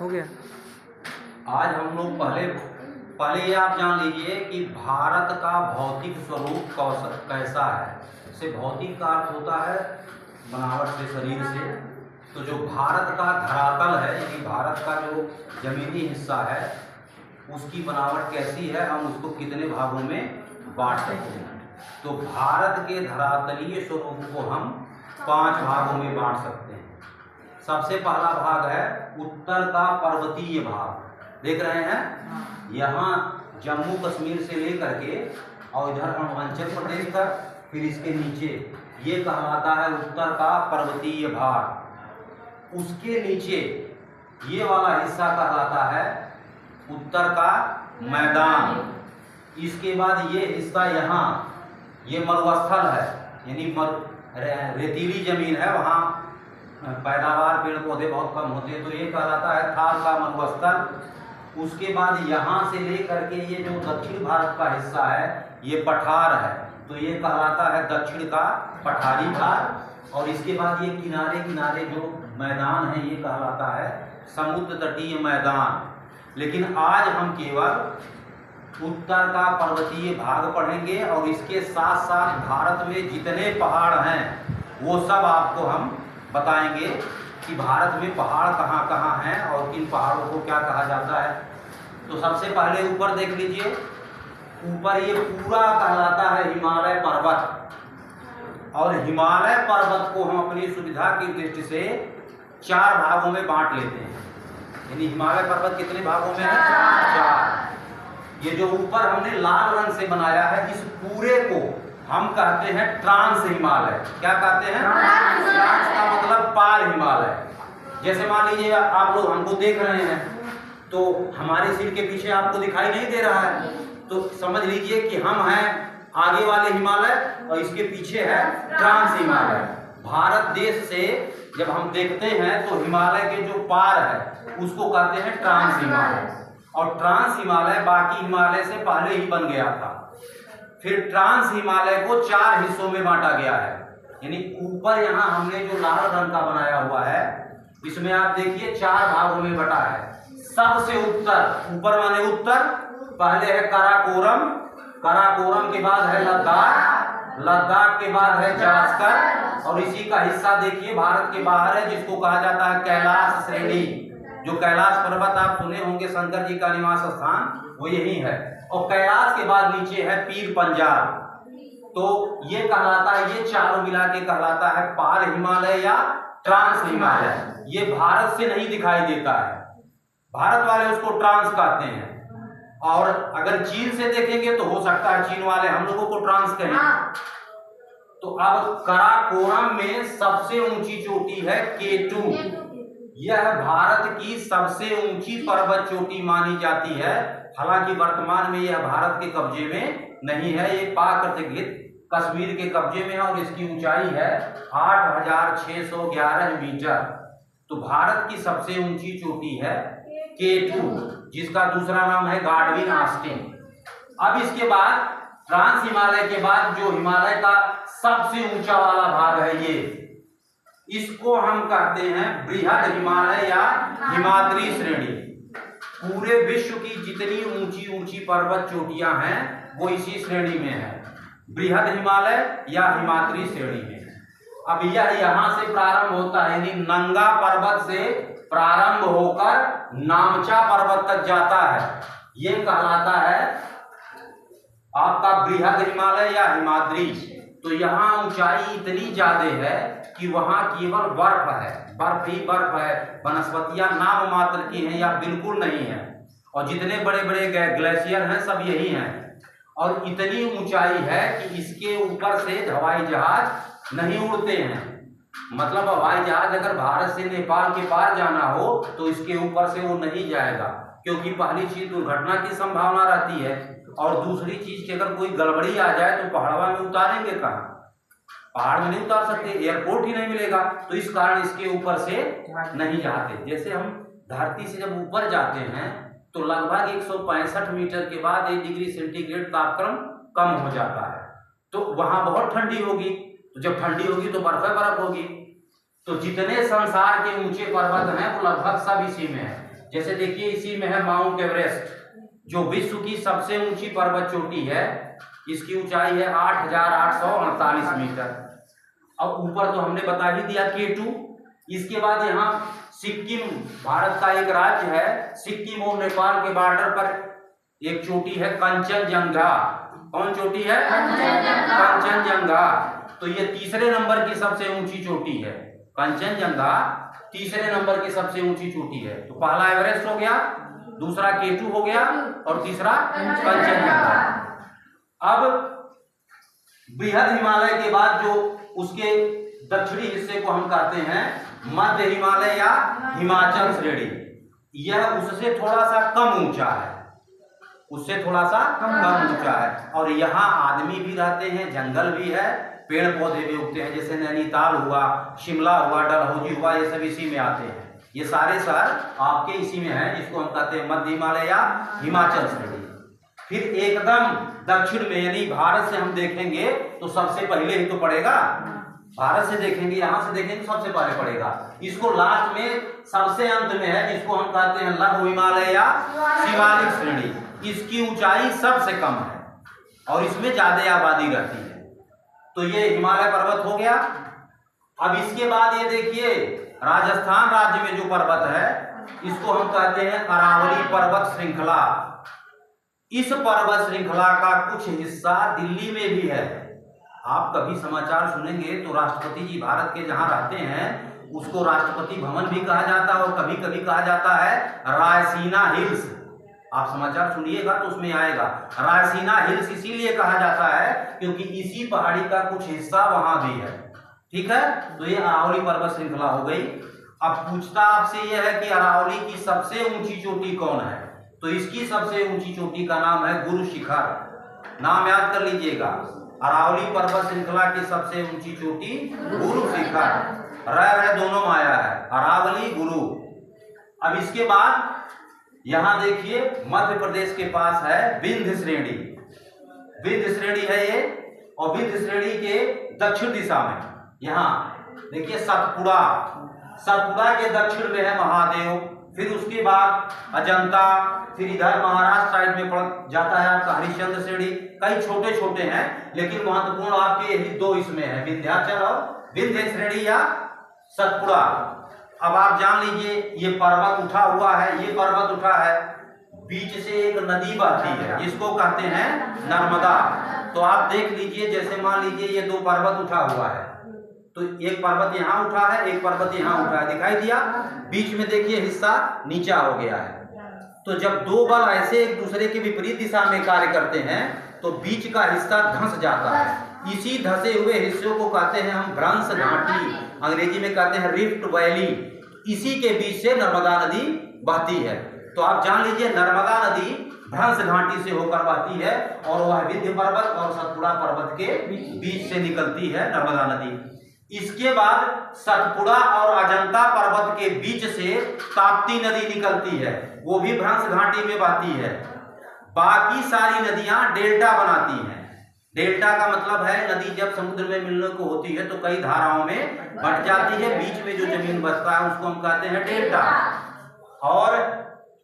हो गया। आज हम लोग पहले ये आप जान लीजिए कि भारत का भौतिक स्वरूप कैसा है। इससे भौतिक का अर्थ होता है बनावट से, शरीर से। तो जो भारत का धरातल है, यानी भारत का जो जमीनी हिस्सा है, उसकी बनावट कैसी है, हम उसको कितने भागों में बांट सकते हैं। तो भारत के धरातलीय स्वरूप को हम 5 भागों में बांट सकते हैं। सबसे पहला भाग है उत्तर का पर्वतीय भाग, देख रहे हैं। यहाँ जम्मू कश्मीर से लेकर के और इधर अरुणाचल प्रदेश तक, फिर इसके नीचे ये कहलाता है उत्तर का पर्वतीय भाग। उसके नीचे ये वाला हिस्सा कहलाता है उत्तर का मैदान। इसके बाद ये हिस्सा यहाँ, ये मरुस्थल है, यानी रेतीली जमीन है, वहाँ पैदावार पेड़ पौधे बहुत कम होते हैं, तो ये कहलाता है थार का मरुस्थल। उसके बाद यहाँ से लेकर के ये जो दक्षिण भारत का हिस्सा है, ये पठार है, तो ये कहलाता है दक्षिण का पठारी भाग। और इसके बाद ये किनारे किनारे जो मैदान है, ये कहलाता है समुद्र तटीय मैदान। लेकिन आज हम केवल उत्तर का पर्वतीय भाग पढ़ेंगे और इसके साथ साथ भारत में जितने पहाड़ हैं वो सब आपको हम बताएंगे कि भारत में पहाड़ कहाँ कहाँ हैं और किन पहाड़ों को क्या कहा जाता है। तो सबसे पहले ऊपर देख लीजिए, ऊपर ये पूरा कहलाता है हिमालय पर्वत। और हिमालय पर्वत को हम अपनी सुविधा की दृष्टि से 4 भागों में बांट लेते हैं। यानी हिमालय पर्वत कितने भागों में है? 4। ये जो ऊपर हमने लाल रंग से बनाया है, इस पूरे को हम कहते हैं ट्रांस हिमालय। क्या कहते हैं? ट्रांस का मतलब पार हिमालय। जैसे मान लीजिए आप लोग हमको देख रहे हैं, तो हमारे सिर के पीछे आपको दिखाई नहीं दे रहा है, तो समझ लीजिए कि हम हैं आगे वाले हिमालय और इसके पीछे है ट्रांस हिमालय। भारत देश से जब हम देखते हैं तो हिमालय के जो पार है उसको कहते हैं ट्रांस हिमालय। और ट्रांस हिमालय बाकी हिमालय से पहले ही बन गया था। फिर ट्रांस हिमालय को 4 हिस्सों में बांटा गया है। यानी ऊपर यहाँ हमने जो लाल रंग का बनाया हुआ है, इसमें आप देखिए 4 भागों में बटा है। सबसे ऊपर माने उत्तर, पहले है काराकोरम, काराकोरम के बाद है लद्दाख, लद्दाख के बाद है जास्कर, और इसी का हिस्सा देखिए भारत के बाहर है जिसको कहा जाता है कैलाश श्रेणी। जो कैलाश पर्वत आप सुने होंगे, शंकर जी का निवास स्थान, वो यही है। और कैलाश के बाद नीचे है पीर पंजाब। तो ये कहलाता है, ये चारों मिला के कहलाता है पार हिमालय या ट्रांस हिमालय। ये भारत से नहीं दिखाई देता है, भारत वाले उसको ट्रांस कहते हैं। और अगर चीन से देखेंगे तो हो सकता है चीन वाले हम लोगों को ट्रांस कहें। तो अब काराकोरम में सबसे ऊंची चोटी है K2। यह भारत की सबसे ऊंची पर्वत चोटी मानी जाती है। हालांकि वर्तमान में यह भारत के कब्जे में नहीं है, ये पाक अधिकृत कश्मीर के कब्जे में है और इसकी ऊंचाई है 8611 मीटर। तो भारत की सबसे ऊंची चोटी है K2, जिसका दूसरा नाम है गाडविन ऑस्टिन। अब इसके बाद ट्रांस हिमालय के बाद जो हिमालय का सबसे ऊंचा वाला भाग है, ये इसको हम कहते हैं बृहद हिमालय या हिमाद्री श्रेणी। पूरे विश्व की जितनी ऊंची ऊंची पर्वत चोटियां हैं वो इसी श्रेणी में है, बृहद हिमालय या हिमाद्री श्रेणी में। अब यह यहाँ से प्रारंभ होता है, यानी नंगा पर्वत से प्रारंभ होकर नामचा पर्वत तक जाता है। ये कहलाता है आपका बृहद हिमालय या हिमाद्री। तो यहाँ ऊंचाई इतनी ज्यादा है कि वहां केवल बर्फ है, बर्फ ही बर्फ है। वनस्पतियां नाम मात्र की हैं या बिल्कुल नहीं है। और जितने बड़े बड़े ग्लेशियर हैं सब यही हैं। और इतनी ऊंचाई है कि इसके ऊपर से हवाई जहाज नहीं उड़ते हैं। मतलब हवाई जहाज अगर भारत से नेपाल के पार जाना हो तो इसके ऊपर से वो नहीं जाएगा, क्योंकि पहली चीज दुर्घटना की संभावना रहती है, और दूसरी चीज कि अगर कोई गड़बड़ी आ जाए तो पहाड़वा में उतारेंगे कहाँ? पहाड़ में नहीं उतार सकते, एयरपोर्ट ही नहीं मिलेगा। तो इस कारण इसके ऊपर से नहीं जाते। जैसे हम धरती से जब ऊपर जाते हैं तो लगभग 165 मीटर के बाद 1 डिग्री सेंटीग्रेड तापक्रम कम हो जाता है। तो वहां बहुत ठंडी होगी, तो जब ठंडी होगी तो बर्फ होगी। तो जितने संसार के ऊंचे पर्वत हैं वो लगभग सब इसी में है। जैसे देखिए इसी में है माउंट एवरेस्ट, जो विश्व की सबसे ऊंची पर्वत चोटी है। इसकी ऊंचाई है 8,848 मीटर। अब ऊपर तो हमने बता ही दिया K2। इसके बाद यहाँ सिक्किम, भारत का एक राज्य है, सिक्किम और नेपाल के बॉर्डर पर एक चोटी है कंचनजंगा। कौन चोटी है? कंचनजंगा। तो ये तीसरे नंबर की सबसे ऊंची चोटी है। कंचनजंगा तीसरे नंबर की सबसे ऊंची चोटी है। तो पहला एवरेस्ट हो गया, दूसरा K2 हो गया और तीसरा कंचनजंगा। अब बृहद हिमालय के बाद जो उसके दक्षिणी हिस्से को हम कहते हैं मध्य हिमालय या हिमाचल श्रेणी, यह उससे थोड़ा सा कम ऊंचा है, उससे थोड़ा सा कम ऊंचा है। और यहाँ आदमी भी रहते हैं, जंगल भी है, पेड़ पौधे भी उगते हैं। जैसे नैनीताल हुआ, शिमला हुआ, डलहौजी हुआ, ये सब इसी में आते हैं। ये सारे शहर आपके इसी में हैं, जिसको हम कहते हैं मध्य हिमालय या हिमाचल श्रेणी। फिर एकदम दक्षिण में यानी भारत से हम देखेंगे तो सबसे पहले ही तो पड़ेगा, भारत से देखेंगे, यहां से देखेंगे तो सबसे पहले पड़ेगा। इसको लास्ट में सबसे अंत में है, जिसको हम कहते हैं लघु हिमालय या शिवालिक श्रेणी। इसकी ऊंचाई सबसे कम है और इसमें ज्यादा आबादी रहती है। तो ये हिमालय पर्वत हो गया। अब इसके बाद ये देखिए राजस्थान राज्य में जो पर्वत है, इसको हम कहते हैं अरावली पर्वत श्रृंखला। इस पर्वत श्रृंखला का कुछ हिस्सा दिल्ली में भी है। आप कभी समाचार सुनेंगे तो राष्ट्रपति जी भारत के जहां रहते हैं उसको राष्ट्रपति भवन भी कहा जाता है और कभी कभी कहा जाता है रायसीना हिल्स। आप समाचार सुनिएगा तो उसमें आएगा रायसीना हिल्स। इसीलिए कहा जाता है क्योंकि इसी पहाड़ी का कुछ हिस्सा वहां भी है। ठीक है, तो ये अरावली पर्वत श्रृंखला हो गई। अब पूछता आपसे यह है कि अरावली की सबसे ऊंची चोटी कौन है? तो इसकी सबसे ऊंची चोटी का नाम है गुरु शिखर। नाम याद कर लीजिएगा, अरावली पर्वत श्रृंखला की सबसे ऊंची चोटी गुरु शिखर। रह दोनों में आया है, अरावली गुरु। अब इसके बाद यहां देखिए मध्य प्रदेश के पास है विंध्य श्रेणी। विंध्य श्रेणी है ये, और विंध्य श्रेणी के दक्षिण दिशा में यहाँ देखिए सतपुड़ा। सतपुड़ा के दक्षिण में है महादेव। फिर उसके बाद अजंता, फिर इधर महाराष्ट्र साइड में पड़ जाता है आपका हरिश्चंद्र श्रेणी। कई छोटे छोटे हैं लेकिन महत्वपूर्ण आपके यही दो इसमें है, विंध्याचल और विंध्य श्रेणी या सतपुड़ा। अब आप जान लीजिए ये पर्वत उठा हुआ है, ये पर्वत उठा है, बीच से एक नदी बहती है जिसको कहते हैं नर्मदा। तो आप देख लीजिए, जैसे मान लीजिए ये दो पर्वत उठा हुआ है, तो एक पर्वत यहाँ उठा है, एक पर्वत यहाँ उठा है, दिखाई दिया। बीच में देखिए हिस्सा नीचा हो गया है। तो जब दो बल ऐसे एक दूसरे के विपरीत दिशा में कार्य करते हैं तो बीच का हिस्सा धंस जाता है। इसी धंसे हुए हिस्सों को कहते हैं हम भ्रंश घाटी, अंग्रेजी में कहते हैं रिफ्ट वैली। इसी के बीच से नर्मदा नदी बहती है। तो आप जान लीजिए नर्मदा नदी भ्रंश घाटी से होकर बहती है और वह विंध्य पर्वत और सतपुड़ा पर्वत के बीच से निकलती है नर्मदा नदी। इसके बाद सतपुड़ा और अजंता पर्वत के बीच से ताप्ती नदी निकलती है, वो भी भ्रंश घाटी में बहती है। बाकी सारी नदियां डेल्टा बनाती हैं। डेल्टा का मतलब है नदी जब समुद्र में मिलने को होती है तो कई धाराओं में बट जाती है, बीच में जो जमीन बचता है उसको हम कहते हैं डेल्टा। और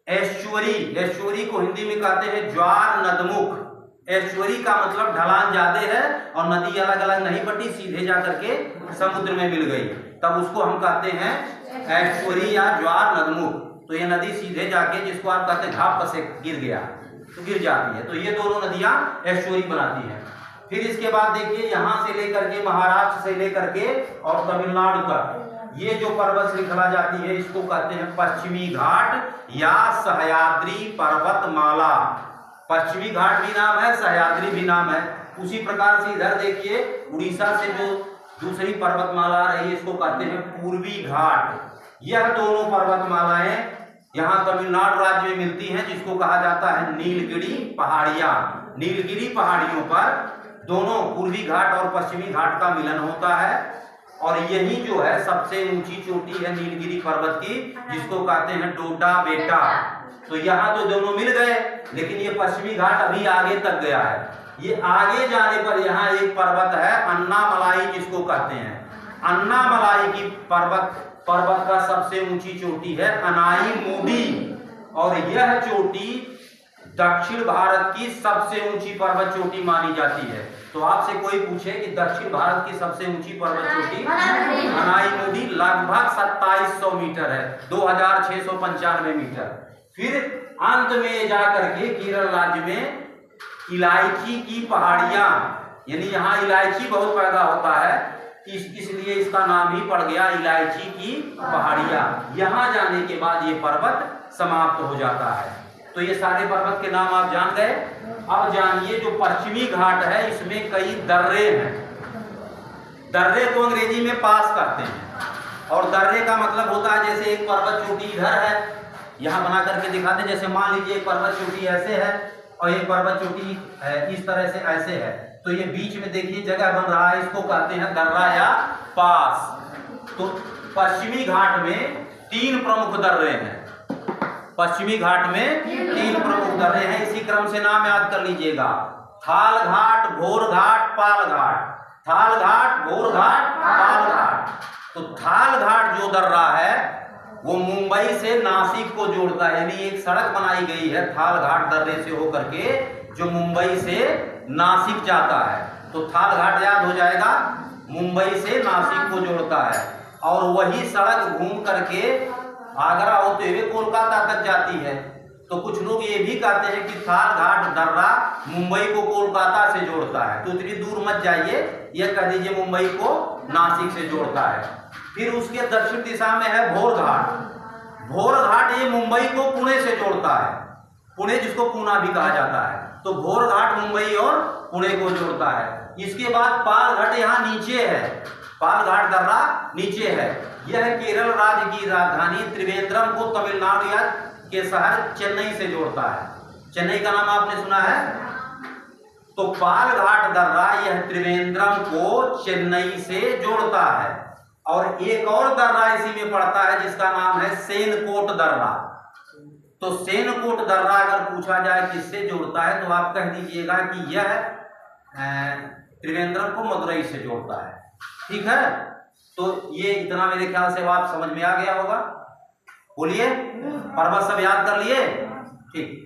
एस्चुअरी, एस्चुअरी को हिंदी में कहते हैं ज्वार नदमुख। एस्चुअरी का मतलब ढलान ज्यादा है और नदी अलग अलग नहीं बटी, सीधे जा करके समुद्र में मिल गई, तब उसको हम कहते हैं एस्चुअरी या ज्वार नदमुख। तो ये नदी सीधे जाके जिसको आप कहते हैं घाप से गिर गया तो गिर जाती है। तो ये दोनों नदियां एस्चुअरी बनाती हैं। फिर इसके बाद देखिए यहाँ से लेकर के महाराष्ट्र से लेकर के और तमिलनाडु तक ये जो पर्वत श्रृंखला जाती है इसको कहते हैं पश्चिमी घाट या सह्याद्री पर्वतमाला। पश्चिमी घाट भी नाम है, सह्याद्री भी नाम है। उसी प्रकार से इधर देखिए उड़ीसा से जो दूसरी पर्वतमाला आ रही है इसको कहते हैं पूर्वी घाट। यह दोनों पर्वतमालाएं यहाँ तमिलनाडु राज्य में मिलती हैं, जिसको कहा जाता है नीलगिरी पहाड़ियां। नीलगिरी पहाड़ियों पर दोनों पूर्वी घाट और पश्चिमी घाट का मिलन होता है और यही जो है सबसे ऊंची चोटी है नीलगिरी पर्वत की, जिसको कहते हैं डोडा बेटा। तो यहाँ तो दोनों मिल गए लेकिन ये पश्चिमी घाट अभी आगे तक गया है। ये आगे जाने पर यहाँ एक पर्वत है अन्नामलाई जिसको कहते हैं। अन्नामलाई की पर्वत का सबसे ऊंची चोटी है अनाई मूडी। और यह चोटी दक्षिण भारत की सबसे ऊंची पर्वत चोटी मानी जाती है। तो आपसे कोई पूछे कि दक्षिण भारत की सबसे ऊंची पर्वत चोटी मनाई-मुडी लगभग 2700 मीटर है, 2695 मीटर। फिर अंत में जाकर के केरल राज्य में इलायची की पहाड़ियां, यानी यहाँ इलायची बहुत पैदा होता है, इसलिए इसका नाम ही पड़ गया इलायची की पहाड़ियां। यहाँ जाने के बाद ये पर्वत समाप्त हो जाता है। तो ये सारे पर्वत के नाम आप जान गए। अब जानिए जो पश्चिमी घाट है इसमें कई दर्रे हैं। दर्रे को अंग्रेजी में पास करते हैं, और दर्रे का मतलब होता है जैसे एक पर्वत चोटी इधर है, यहाँ बना करके दिखाते हैं। जैसे मान लीजिए एक पर्वत चोटी ऐसे है और एक पर्वत चोटी इस तरह से ऐसे है, तो ये बीच में देखिए जगह बन रहा है, इसको कहते हैं दर्रा या पास। तो पश्चिमी घाट में 3 प्रमुख दर्रे हैं। पश्चिमी घाट में 3 प्रमुख दर्रे हैं। इसी क्रम से नाम याद कर लीजिएगा, थाल घाट, भोर घाट, पाल घाट। थाल घाट, भोर घाट, पाल घाट। तो थाल घाट जो दर्रा है वो मुंबई से नासिक को जोड़ता है, यानी एक सड़क बनाई गई है थाल घाट दर्रे से होकर के जो मुंबई से नासिक जाता है। तो थाल घाट याद हो जाएगा, मुंबई से नासिक को जोड़ता है, और वही सड़क घूम करके आगरा होते हुए कोलकाता तक जाती है। तो कुछ लोग ये भी कहते हैं कि थाल घाट दर्रा मुंबई को कोलकाता से जोड़ता है। तो इतनी दूर मत जाइए, यह कह दीजिए मुंबई को नासिक से जोड़ता है। फिर उसके दक्षिण दिशा में है भोर घाट। भोर घाट ये मुंबई को पुणे से जोड़ता है, पुणे जिसको पूना भी कहा जाता है। तो भोर घाट मुंबई और पुणे को जोड़ता है। इसके बाद पाल घाट यहाँ नीचे है, पाल घाट दर्रा नीचे है। यह केरल राज्य की राजधानी त्रिवेंद्रम को तमिलनाडु या के शहर चेन्नई से जोड़ता है। चेन्नई का नाम आपने सुना है। तो पाल घाट दर्रा यह त्रिवेंद्रम को चेन्नई से जोड़ता है। और एक और दर्रा इसी में पड़ता है जिसका नाम है सेनकोट दर्रा। तो सेनकोट दर्रा अगर पूछा जाए किससे जोड़ता है तो आप कह दीजिएगा कि यह त्रिवेंद्रम को मदुरई से जोड़ता है। ठीक है, तो ये इतना मेरे ख्याल से आप समझ में आ गया होगा। बोलिए, पर्वत सब याद कर लिए? ठीक।